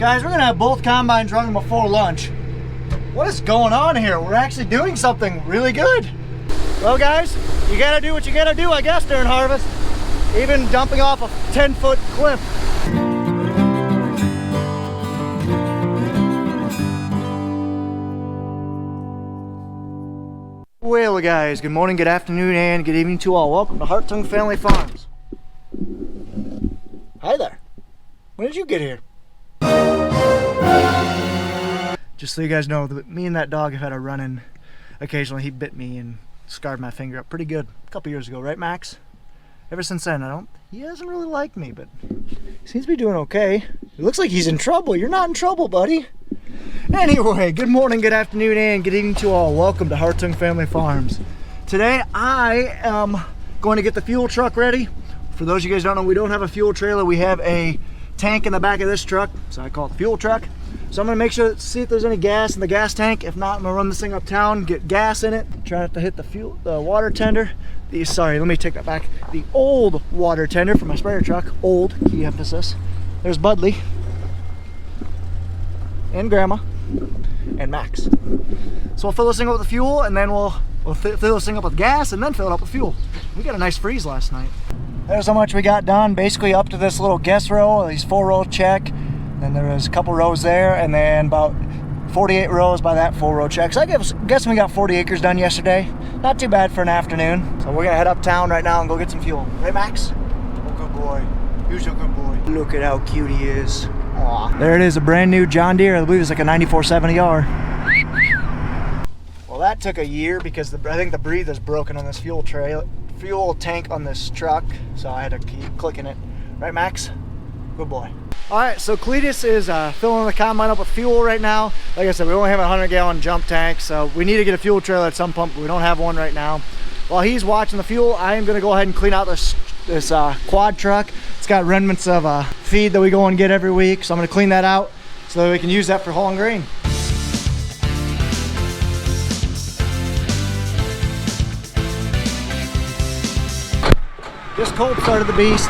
Guys, we're gonna have both combines running before lunch. What is going on here? We're actually doing something really good. Well guys, you gotta do what you gotta do, I guess, during harvest. Even dumping off a 10-foot cliff. Well guys, good morning, good afternoon, and good evening to all. Welcome to Hartung Family Farms. Hi there. When did you get here? Just so you guys know, me and that dog have had a run-in occasionally. He bit me and scarred my finger up pretty good a couple years ago, right Max? Ever since then, he hasn't really liked me, but he seems to be doing okay. It looks like he's in trouble. You're not in trouble, buddy. Anyway, good morning, good afternoon, and good evening to all. Welcome to Hartung Family Farms. Today, I am going to get the fuel truck ready. For those of you guys who don't know, we don't have a fuel trailer. We have a tank in the back of this truck, so I call it the fuel truck. So I'm gonna make sure to see if there's any gas in the gas tank. If not, I'm gonna run this thing uptown, get gas in it, try not to hit the water tender. Sorry, let me take that back. The old water tender for my sprayer truck. Old, key emphasis. There's Budley and Grandma and Max. So we'll fill this thing up with the fuel, and then we'll fill this thing up with gas, and then fill it up with fuel. We got a nice freeze last night. There's how much we got done, basically up to this little guess row, these 4 row check. Then there was a couple rows there, and then about 48 rows by that 4 row check. So I guess we got 40 acres done yesterday. Not too bad for an afternoon. So we're gonna head uptown right now and go get some fuel. Right, Max? Oh, good boy. Who's a good boy? Look at how cute he is. Aw. There it is, a brand new John Deere. I believe it's like a 9470R. Well, that took a year because I think the breather's broken on this fuel tank on this truck. So I had to keep clicking it. Right, Max? Good boy. All right, so Cletus is filling the combine up with fuel right now. Like I said, we only have a 100-gallon jump tank, so we need to get a fuel trailer at some point, but we don't have one right now. While he's watching the fuel, I am gonna go ahead and clean out this quad truck. It's got remnants of feed that we go and get every week, so I'm gonna clean that out so that we can use that for hauling grain. Just cold started the beast.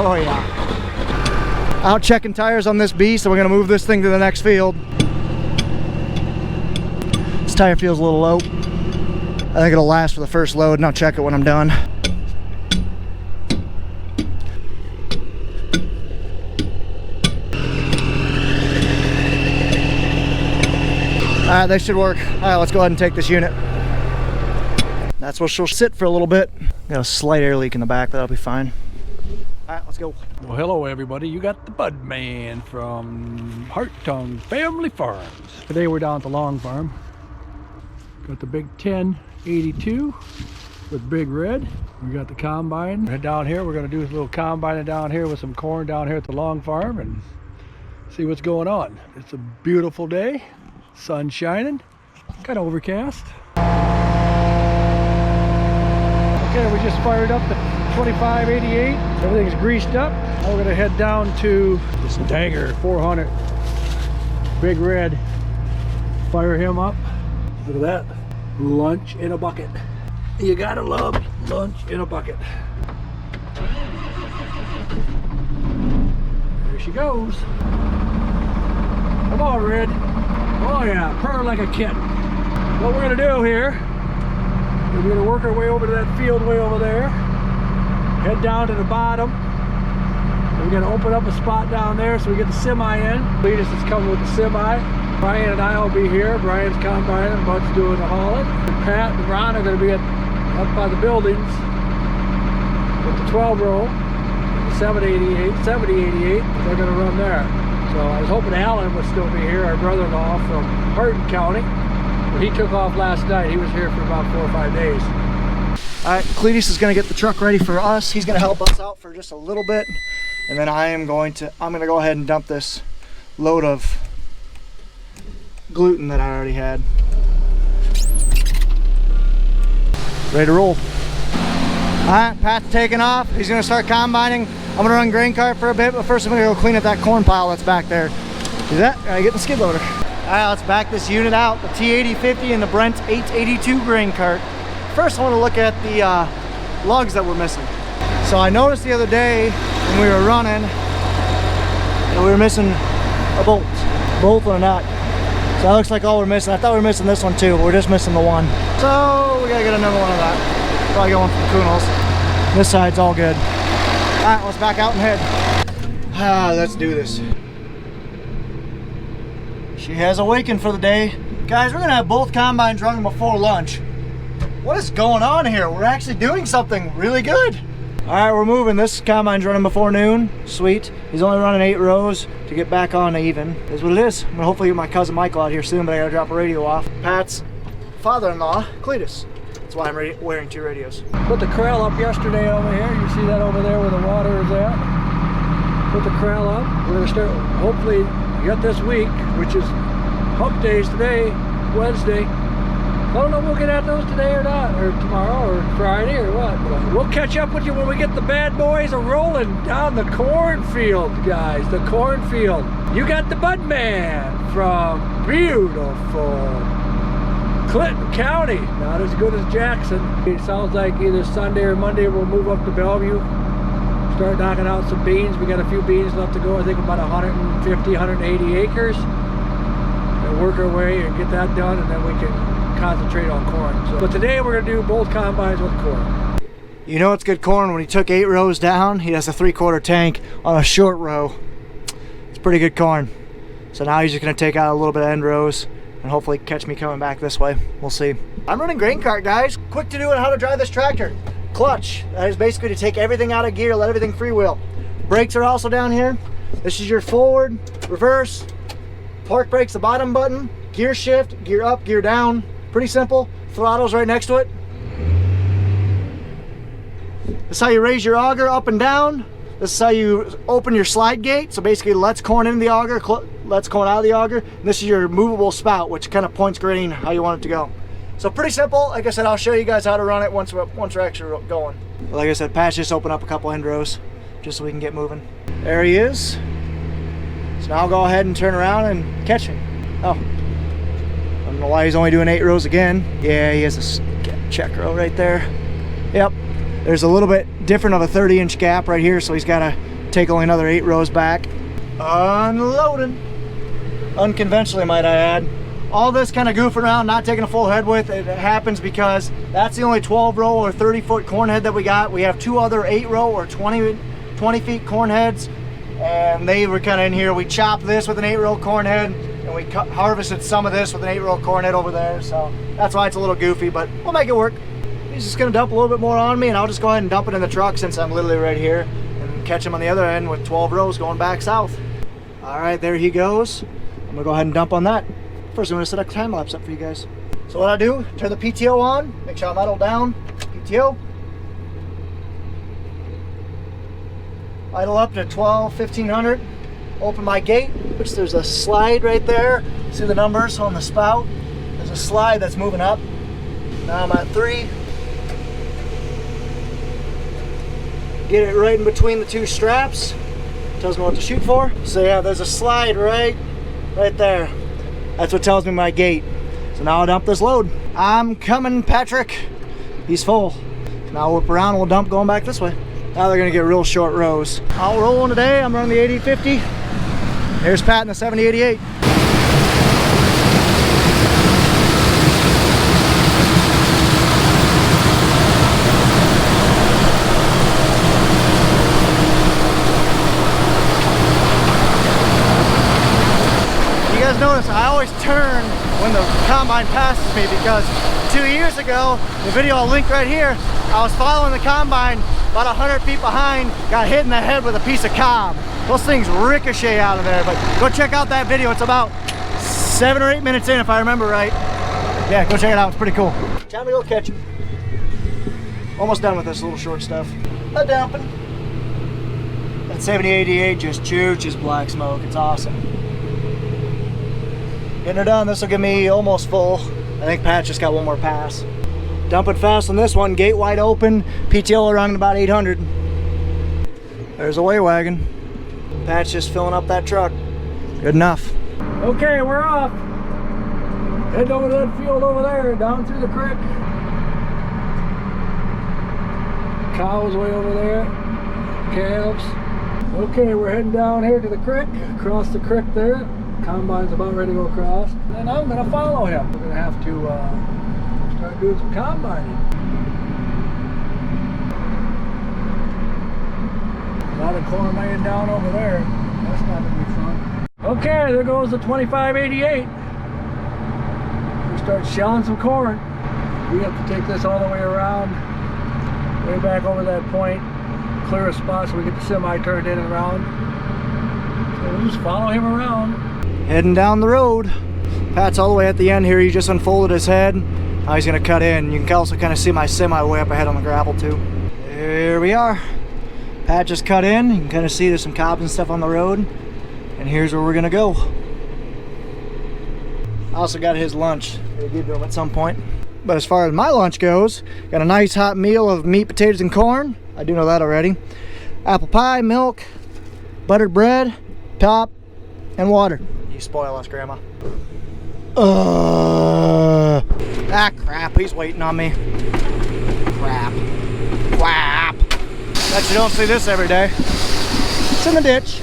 Oh yeah. Out checking tires on this beast, so we're gonna move this thing to the next field. This tire feels a little low. I think it'll last for the first load, and I'll check it when I'm done. All right, they should work. All right, let's go ahead and take this unit. That's where she'll sit for a little bit. Got a slight air leak in the back, but that'll be fine. All right, let's go. Well, hello everybody. You got the Bud Man from Hartung Family Farms. Today we're down at the Long Farm. Got the big 1082 with Big Red. We got the combine. Head down here. We're going to do a little combining down here with some corn down here at the Long Farm and see what's going on. It's a beautiful day. Sun shining. Kind of overcast. Okay, we just fired up the 2588. Everything's greased up. Now we're gonna head down to this Danger 400 Big Red. Fire him up. Look at that. Lunch in a bucket. You gotta love lunch in a bucket. There she goes. Come on, Red. Oh yeah, purr like a kitten. What we're gonna do here, we're gonna work our way over to that field way over there. Head down to the bottom. We're gonna open up a spot down there so we get the semi in. Cletus is coming with the semi. Brian and I will be here. Brian's combining, Bud's doing the hauling. And Pat and Ron are gonna be up by the buildings with the 12 row, the 7088. They're gonna run there. So I was hoping Alan would still be here, our brother-in-law from Hartung County. But he took off last night. He was here for about 4 or 5 days. All right, Cletus is gonna get the truck ready for us. He's gonna help us out for just a little bit. And then I'm gonna go ahead and dump this load of gluten that I already had. Ready to roll. All right, Pat's taking off. He's gonna start combining. I'm gonna run grain cart for a bit, but first I'm gonna go clean up that corn pile that's back there. Do that, I get the skid loader. All right, let's back this unit out. The T8050 and the Brent 882 grain cart. First I wanna look at the lugs that we're missing. So I noticed the other day when we were running, and we were missing a bolt and a nut. So that looks like all we're missing. I thought we were missing this one too, but we're just missing the one. So we gotta get another one of that. Probably get one from Kuhnel's. This side's all good. All right, let's back out and head. Let's do this. She has awakened for the day. Guys, we're gonna have both combines running before lunch. What is going on here? We're actually doing something really good. All right, we're moving. This combine's running before noon. Sweet. He's only running 8 rows to get back on even. Is what it is. I'm gonna hopefully get my cousin Michael out here soon, but I gotta drop a radio off. Pat's father-in-law, Cletus. That's why I'm wearing 2 radios. Put the corral up yesterday over here. You see that over there where the water is at? Put the corral up. We're gonna start, hopefully, get this week, which is hump days today, Wednesday. I don't know if we'll get at those today or not, or tomorrow, or Friday, or what. But we'll catch up with you when we get the bad boys rolling down the cornfield, guys. The cornfield. You got the Bud Man from beautiful Clinton County. Not as good as Jackson. It sounds like either Sunday or Monday we'll move up to Bellevue. Start knocking out some beans. We got a few beans left to go. I think about 150, 180 acres. And work our way and get that done, and then we can concentrate on corn. So, but today we're gonna do both combines with corn. You know it's good corn when he took 8 rows down. He has a 3/4 tank on a short row. It's pretty good corn. So now he's just gonna take out a little bit of end rows and hopefully catch me coming back this way. We'll see. I'm running grain cart, guys. Quick to do on how to drive this tractor. Clutch. That is basically to take everything out of gear, let everything freewheel. Brakes are also down here. This is your forward, reverse, park brakes, the bottom button, gear shift, gear up, gear down. Pretty simple. Throttle's right next to it. This is how you raise your auger up and down. This is how you open your slide gate. So basically lets corn into the auger, lets corn out of the auger. And this is your movable spout, which kind of points grain how you want it to go. So pretty simple. Like I said, I'll show you guys how to run it once we're actually going. Like I said, Pat's just open up a couple end rows just so we can get moving. There he is. So now I'll go ahead and turn around and catch him. Oh. I don't know why he's only doing 8 rows again. Yeah, he has a check row right there. Yep. There's a little bit different of a 30-inch gap right here, so he's got to take only another 8 rows back. Unloading. Unconventionally, might I add. All this kind of goofing around, not taking a full head width, it happens because that's the only 12 row or 30-foot corn head that we got. We have 2 other 8 row or 20 feet corn heads, and they were kind of in here. We chopped this with an 8 row corn head, and we harvested some of this with an 8 row corn head over there, so that's why it's a little goofy, but we'll make it work. He's just gonna dump a little bit more on me, and I'll just go ahead and dump it in the truck since I'm literally right here, and catch him on the other end with 12 rows going back south. All right, there he goes. I'm gonna go ahead and dump on that. First, I'm gonna set a time lapse up for you guys. So what I do, turn the PTO on, make sure I'm idle down, PTO. Idle up to 1500. Open my gate, which there's a slide right there. See the numbers on the spout? There's a slide that's moving up. Now I'm at 3. Get it right in between the 2 straps. Tells me what to shoot for. So yeah, there's a slide right there. That's what tells me my gate. So now I'll dump this load. I'm coming, Patrick. He's full. Now I'll whip around and we'll dump going back this way. Now they're gonna get real short rows. I'll roll one today. I'm running the 8050. Here's Pat in the 7088. You guys notice I always turn when the combine passes me because 2 years ago, the video I'll link right here, I was following the combine about 100 feet behind, got hit in the head with a piece of cob. Those things ricochet out of there, but go check out that video. It's about 7 or 8 minutes in, if I remember right. Yeah, go check it out. It's pretty cool. Time to go catch him. Almost done with this little short stuff. A dumping. That 7088 just chooches black smoke. It's awesome. Getting her done. This will give me almost full. I think Pat's just got one more pass. Dumping fast on this one. Gate wide open. PTO around about 800. There's a way wagon. Pat's just filling up that truck. Good enough. Okay, we're off. Heading over to that field over there, down through the creek. Cows way over there. Calves. Okay, we're heading down here to the creek, across the creek there. Combine's about ready to go across. And I'm going to follow him. We're going to have to start doing some combining. A lot of corn laying down over there. That's not going to be fun. Okay, there goes the 2588. We start shelling some corn. We have to take this all the way around, way back over that point, clear a spot so we get the semi turned in and around. So we'll just follow him around. Heading down the road. Pat's all the way at the end here. He just unfolded his head. Now he's gonna cut in. You can also kind of see my semi way up ahead on the gravel too. There we are. Pat just cut in. You can kind of see there's some cobs and stuff on the road. And here's where we're gonna go. I also got his lunch. Gotta give to him at some point. But as far as my lunch goes, got a nice hot meal of meat, potatoes, and corn. I do know that already. Apple pie, milk, buttered bread, pop, and water. You spoil us, Grandma. Crap, he's waiting on me. Crap. Bet you don't see this every day. It's in the ditch.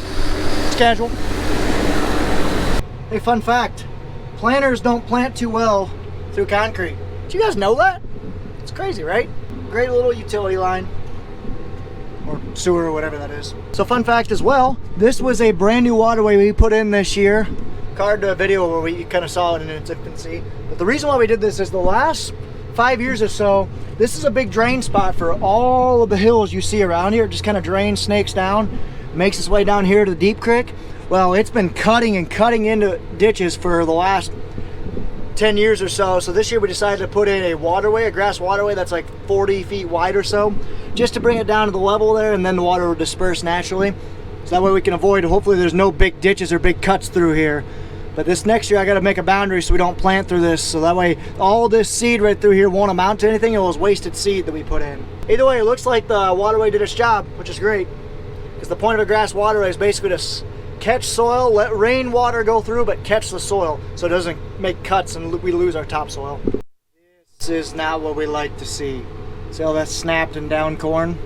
It's casual. Hey, fun fact. Planters don't plant too well through concrete. Did you guys know that? It's crazy, right? Great little utility line. Or sewer or whatever that is. So fun fact as well, this was a brand new waterway we put in this year. Card to a video where we kind of saw it in its infancy. But the reason why we did this is the last 5 years or so, this is a big drain spot for all of the hills you see around here. It just kind of drains, snakes down, makes its way down here to the deep creek. Well, it's been cutting and cutting into ditches for the last 10 years or so. So this year we decided to put in a waterway, a grass waterway that's like 40 feet wide or so, just to bring it down to the level there, and then the water will disperse naturally. So that way we can avoid, hopefully there's no big ditches or big cuts through here. But this next year I gotta make a boundary so we don't plant through this, so that way all this seed right through here won't amount to anything. It was wasted seed that we put in. Either way, it looks like the waterway did its job, which is great. Because the point of a grass waterway is basically to catch soil, let rainwater go through, but catch the soil so it doesn't make cuts and we lose our topsoil. This is not what we like to see. See all that snapped and down corn?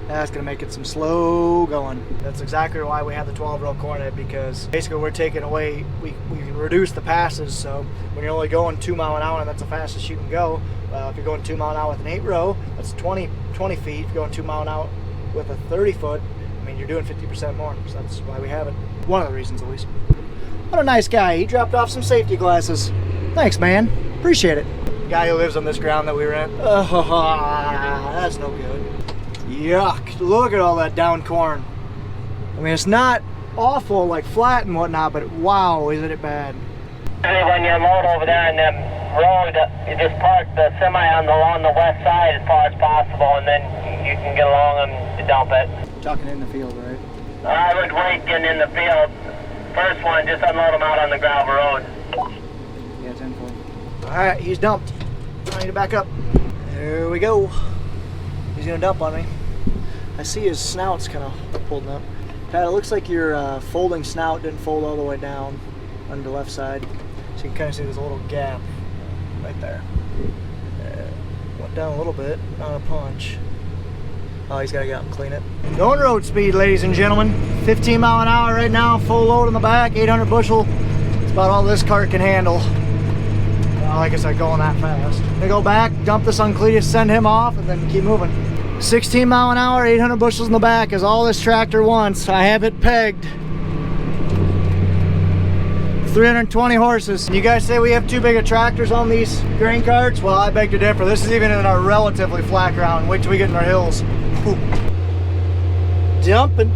That's gonna make it some slow going. That's exactly why we have the 12-row corn head, because basically we're taking away, we can reduce the passes. So when you're only going 2 mile an hour, and that's the fastest you can go, if you're going 2 mile an hour with an 8-row, that's 20 feet. If you're going 2 mile an hour with a 30-foot, I mean, you're doing 50% more. So that's why we have it. One of the reasons, at least. What a nice guy. He dropped off some safety glasses. Thanks, man. Appreciate it. The guy who lives on this ground that we rent. That's no good. Yuck. Look at all that down corn. I mean, it's not awful, like flat and whatnot, but wow, isn't it bad? When you load over there on the road, you just park the semi along the west side as far as possible, and then you can get along and dump it. Talking in the field, right? I would wait getting in the field. First one, just unload them out on the gravel road. Yeah, 10-4. Alright, he's dumped. I need to back up. There we go. He's gonna dump on me. I see his snout's kind of pulled up. Pat, it looks like your folding snout didn't fold all the way down on the left side. So you can kind of see there's a little gap right there. Went down a little bit, not a punch. Oh, he's got to get out and clean it. Going road speed, ladies and gentlemen. 15 mile an hour right now, full load on the back, 800 bushel. It's about all this cart can handle. Like I said, going that fast. Gonna go back, dump this on Cletus, send him off, and then keep moving. 16 mile an hour, 800 bushels in the back is all this tractor wants. I have it pegged. 320 horses. You guys say we have too big of tractors on these grain carts? Well, I beg to differ. This is even in our relatively flat ground. Wait till we get in our hills. Whew. Jumping.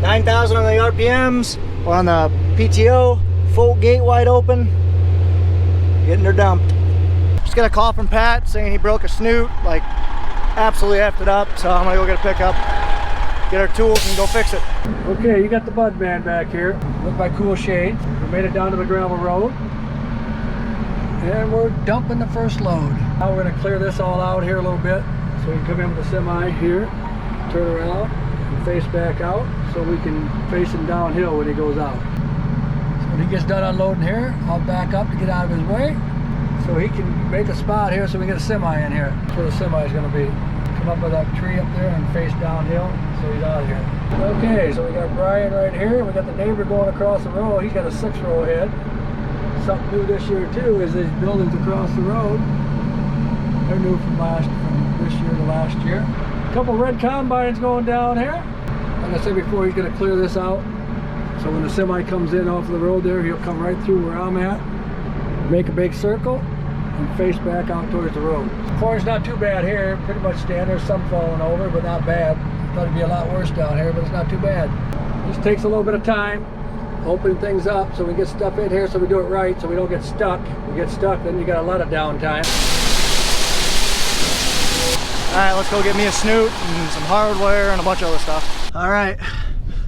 9,000 on the RPMs. We're on the PTO. Full gate wide open. Getting her dumped. Just got a call from Pat saying he broke a snoot. Like, absolutely effed it up. So I'm gonna go get a pickup, get our tools, and go fix it. Okay, you got the bud man back here with my cool shade. We made it down to the gravel road. And we're dumping the first load. Now we're gonna clear this all out here a little bit so we can come in with the semi here, turn around, and face back out so we can face him downhill when he goes out. So when he gets done unloading here, I'll back up to get out of his way so he can make a spot here so we get a semi in here. That's where the semi is gonna be. Come up with that tree up there and face downhill so he's out of here. Okay, so we got Brian right here. We got the neighbor going across the road. He's got a 6-row head. Something new this year too is these buildings across the road. They're new from this year to last year. A couple red combines going down here. Like I said before, he's going to clear this out. So when the semi comes in off the road there, he'll come right through where I'm at, make a big circle, and face back out towards the road. Corn's not too bad here, pretty much standard, some falling over, but not bad. Thought it'd be a lot worse down here, but it's not too bad. Just takes a little bit of time, opening things up so we get stuff in here so we do it right, so we don't get stuck. If we get stuck, then you got a lot of downtime. All right, let's go get me a snoot and some hardware and a bunch of other stuff. All right,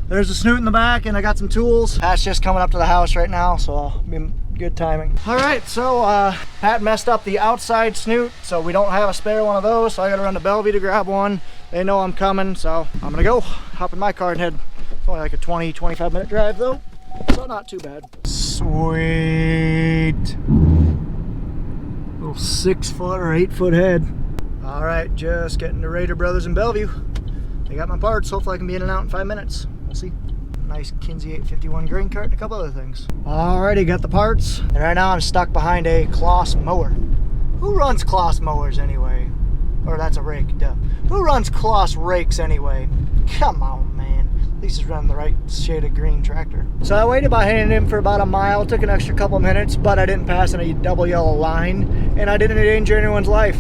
there's a snoot in the back and I got some tools. Pat's just coming up to the house right now, so I'll be good timing. All right, so Pat messed up the outside snoot, so we don't have a spare one of those, so I gotta run to Bellevue to grab one. They know I'm coming, so I'm gonna go hop in my car and head. It's only like a 20-25 minute drive though, so not too bad. Sweet. Little 6-foot or 8-foot head. All right, just getting to Raider Brothers in Bellevue. They got my parts. Hopefully I can be in and out in 5 minutes. We'll see. Nice Kinsey 851 grain cart and a couple other things. Alrighty, got the parts. And right now I'm stuck behind a Kloss mower. Who runs Kloss mowers anyway? Or that's a rake, duh. Who runs Kloss rakes anyway? Come on, man. At least he's running the right shade of green tractor. So I waited behind him for about a mile. Took an extra couple minutes, but I didn't pass any double yellow line. And I didn't endanger anyone's life.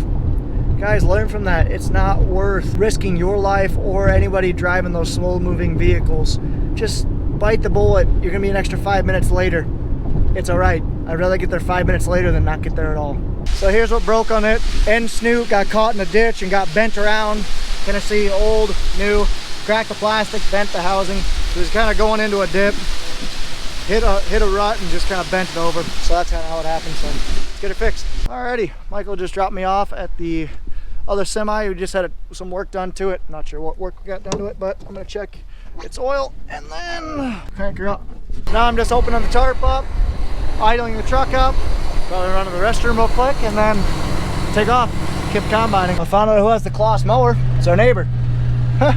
Guys, learn from that. It's not worth risking your life or anybody driving those slow moving vehicles. Just bite the bullet. You're gonna be an extra 5 minutes later. It's all right. I'd rather get there 5 minutes later than not get there at all. So here's what broke on it. End snoot got caught in a ditch and got bent around. Tennessee, old, new, cracked the plastic, bent the housing. It was kind of going into a dip, hit a rut and just kind of bent it over. So that's kind of how it happened. So let's get it fixed. Alrighty, Michael just dropped me off at the other semi. We just had some work done to it. Not sure what work we got done to it, but I'm gonna check its oil and then crank her up. Now I'm just opening the tarp up, idling the truck up, probably run to the restroom real quick and then take off, keep combining. I found out who has the Kloss mower. It's our neighbor. All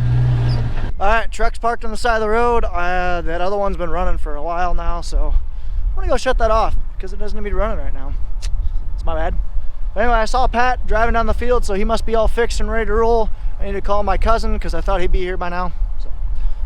right, truck's parked on the side of the road. That other one's been running for a while now, so I'm gonna go shut that off because it doesn't need to be running right now. It's my bad. But anyway, I saw Pat driving down the field, so he must be all fixed and ready to roll. I need to call my cousin because I thought he'd be here by now. So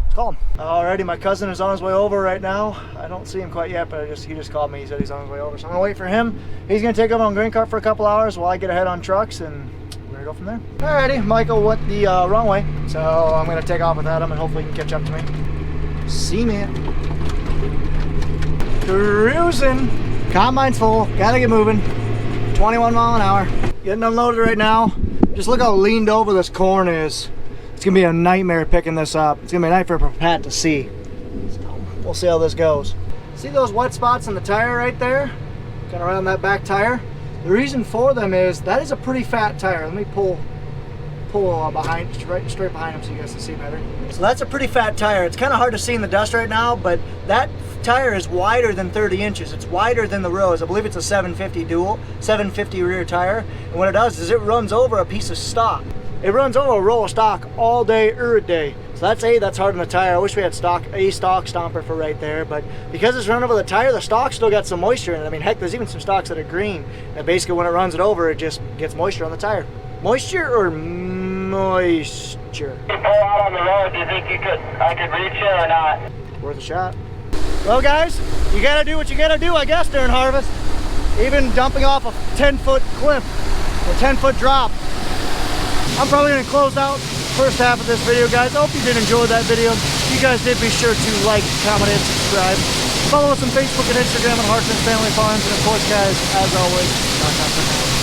let's call him. Alrighty, my cousin is on his way over right now. I don't see him quite yet, but he just called me. He said he's on his way over, so I'm gonna wait for him. He's gonna take over on grain cart for a couple hours while I get ahead on trucks, and we're gonna go from there. Alrighty, Michael went the wrong way, so I'm gonna take off without him, and hopefully he can catch up to me. See, man. Cruising. Combine's full. Gotta get moving. 21 mile an hour. Getting unloaded right now. Just look how leaned over this corn is. It's gonna be a nightmare picking this up. It's gonna be a nightmare for Pat to see. So we'll see how this goes. See those wet spots in the tire right there? Kind of around that back tire? The reason for them is that is a pretty fat tire. Let me pull behind, straight behind him so you guys can see better. So that's a pretty fat tire. It's kind of hard to see in the dust right now, but that tire is wider than 30 inches. It's wider than the Rose. I believe it's a 750 dual, 750 rear tire. And what it does is it runs over a piece of stock. It runs over a roll of stock all day, every day. So that's hard on the tire. I wish we had a stock stomper for right there, but because it's run over the tire, the stock still got some moisture in it. I mean, heck, there's even some stocks that are green. And basically when it runs it over, it just gets moisture on the tire. Moisture or moisture? You pull out on the road, do you think I could reach you or not? Worth a shot. Well guys, you gotta do what you gotta do, I guess, during harvest. Even dumping off a 10-foot cliff, or 10-foot drop. I'm probably gonna close out the first half of this video, guys. I hope you did enjoy that video. If you guys did, be sure to like, comment, and subscribe. Follow us on Facebook and Instagram at Hartung Family Farms. And of course, guys, as always, knock out for now.